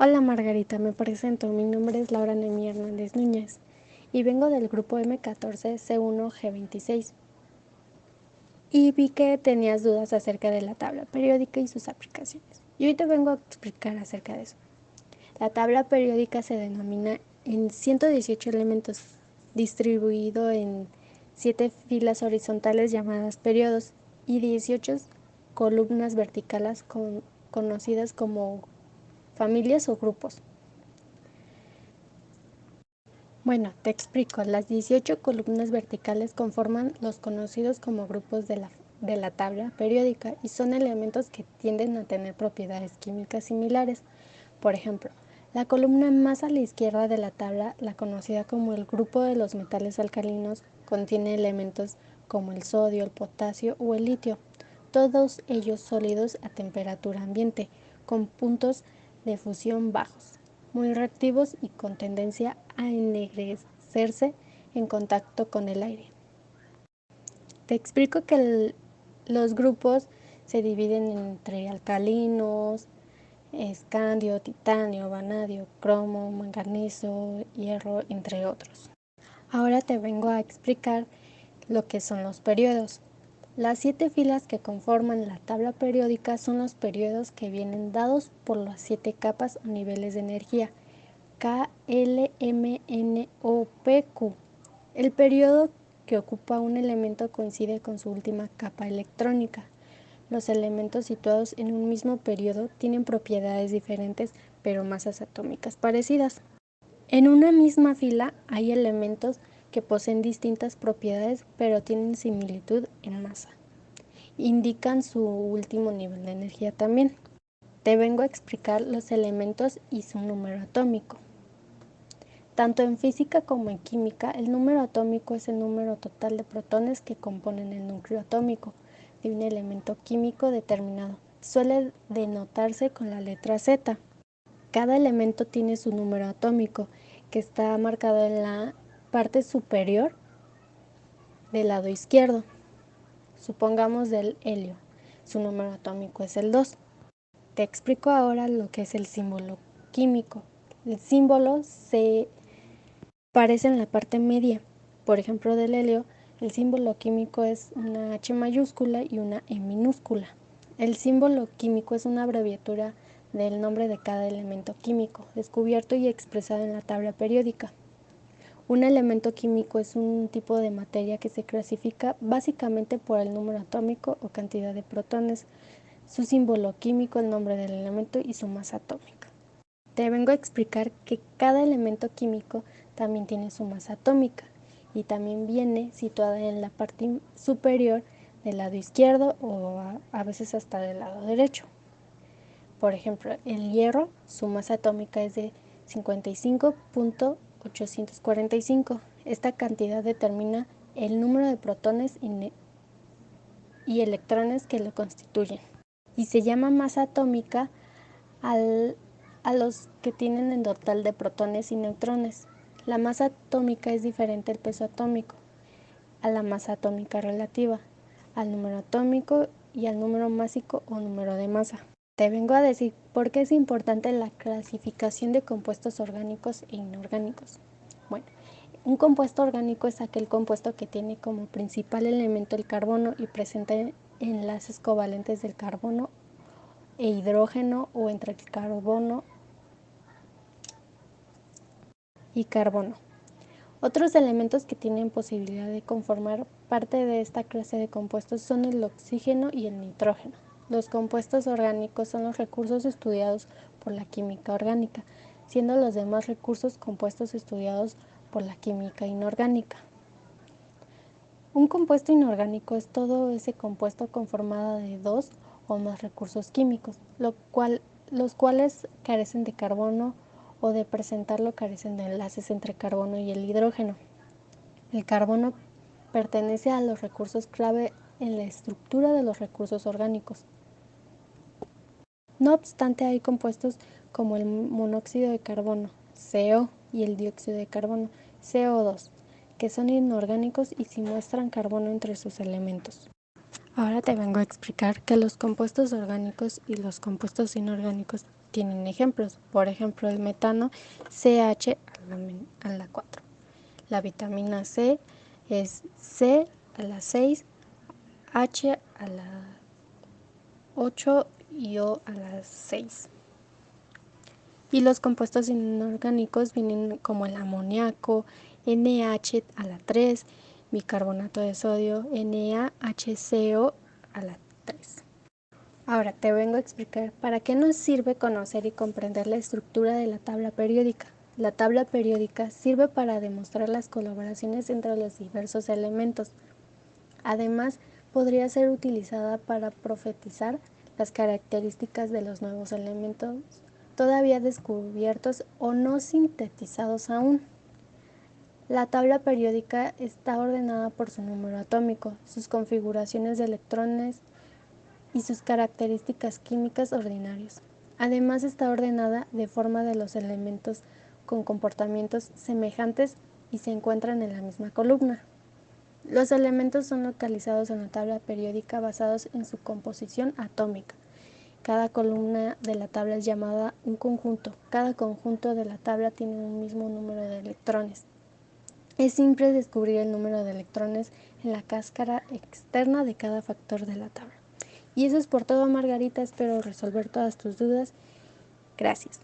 Hola Margarita, me presento. Mi nombre es Laura Noemí Hernández Núñez y vengo del grupo M14C1G26. Y vi que tenías dudas acerca de la tabla periódica y sus aplicaciones. Y hoy te vengo a explicar acerca de eso. La tabla periódica se denomina en 118 elementos, distribuido en 7 filas horizontales llamadas periodos y 18 columnas verticales conocidas como familias o grupos. Bueno, te explico. Las 18 columnas verticales conforman los conocidos como grupos de la tabla periódica y son elementos que tienden a tener propiedades químicas similares. Por ejemplo, la columna más a la izquierda de la tabla, la conocida como el grupo de los metales alcalinos, contiene elementos como el sodio, el potasio o el litio, todos ellos sólidos a temperatura ambiente, con puntos de fusión bajos, muy reactivos y con tendencia a ennegrecerse en contacto con el aire. Te explico que los grupos se dividen entre alcalinos, escandio, titanio, vanadio, cromo, manganeso, hierro, entre otros. Ahora te vengo a explicar lo que son los periodos. Las 7 filas que conforman la tabla periódica son los periodos que vienen dados por las 7 capas o niveles de energía K, L, M, N, O, P, Q. El periodo que ocupa un elemento coincide con su última capa electrónica. Los elementos situados en un mismo periodo tienen propiedades diferentes, pero masas atómicas parecidas. En una misma fila hay elementos que poseen distintas propiedades, pero tienen similitud en masa. Indican su último nivel de energía también. Te vengo a explicar los elementos y su número atómico. Tanto en física como en química, el número atómico es el número total de protones que componen el núcleo atómico de un elemento químico determinado. Suele denotarse con la letra Z. Cada elemento tiene su número atómico, que está marcado en la parte superior del lado izquierdo. Supongamos del helio. Su número atómico es el 2. Te explico ahora lo que es el símbolo químico. El símbolo se aparece en la parte media. Por ejemplo, del helio, el símbolo químico es una H mayúscula y una E minúscula. El símbolo químico es una abreviatura del nombre de cada elemento químico, descubierto y expresado en la tabla periódica. Un elemento químico es un tipo de materia que se clasifica básicamente por el número atómico o cantidad de protones, su símbolo químico, el nombre del elemento y su masa atómica. Te vengo a explicar que cada elemento químico también tiene su masa atómica y también viene situada en la parte superior del lado izquierdo o a veces hasta del lado derecho. Por ejemplo, el hierro, su masa atómica es de 55.845. Esta cantidad determina el número de protones y electrones que lo constituyen. Y se llama masa atómica a los que tienen el total de protones y neutrones. La masa atómica es diferente al peso atómico, a la masa atómica relativa, al número atómico y al número másico o número de masa. Te vengo a decir por qué es importante la clasificación de compuestos orgánicos e inorgánicos. Bueno, un compuesto orgánico es aquel compuesto que tiene como principal elemento el carbono y presenta enlaces covalentes del carbono e hidrógeno o entre el carbono y carbono. Otros elementos que tienen posibilidad de conformar parte de esta clase de compuestos son el oxígeno y el nitrógeno. Los compuestos orgánicos son los recursos estudiados por la química orgánica, siendo los demás recursos compuestos estudiados por la química inorgánica. Un compuesto inorgánico es todo ese compuesto conformado de dos o más recursos químicos, los cuales carecen de carbono o de presentarlo carecen de enlaces entre carbono y el hidrógeno. El carbono pertenece a los recursos clave en la estructura de los recursos orgánicos. No obstante, hay compuestos como el monóxido de carbono, CO, y el dióxido de carbono, CO2, que son inorgánicos y sí muestran carbono entre sus elementos. Ahora te vengo a explicar que los compuestos orgánicos y los compuestos inorgánicos tienen ejemplos. Por ejemplo, el metano CH a la 4. La vitamina C es C a la 6, H a la 8 y O a la 6. Y los compuestos inorgánicos vienen como el amoníaco, NH a la 3, bicarbonato de sodio, NaHCO a la 3. Ahora te vengo a explicar para qué nos sirve conocer y comprender la estructura de la tabla periódica. La tabla periódica sirve para demostrar las colaboraciones entre los diversos elementos. Además, podría ser utilizada para profetizar las características de los nuevos elementos todavía descubiertos o no sintetizados aún. La tabla periódica está ordenada por su número atómico, sus configuraciones de electrones y sus características químicas ordinarias. Además, está ordenada de forma de los elementos con comportamientos semejantes y se encuentran en la misma columna. Los elementos son localizados en la tabla periódica basados en su composición atómica. Cada columna de la tabla es llamada un conjunto. Cada conjunto de la tabla tiene un mismo número de electrones. Es simple descubrir el número de electrones en la cáscara externa de cada factor de la tabla. Y eso es por todo, Margarita. Espero resolver todas tus dudas. Gracias.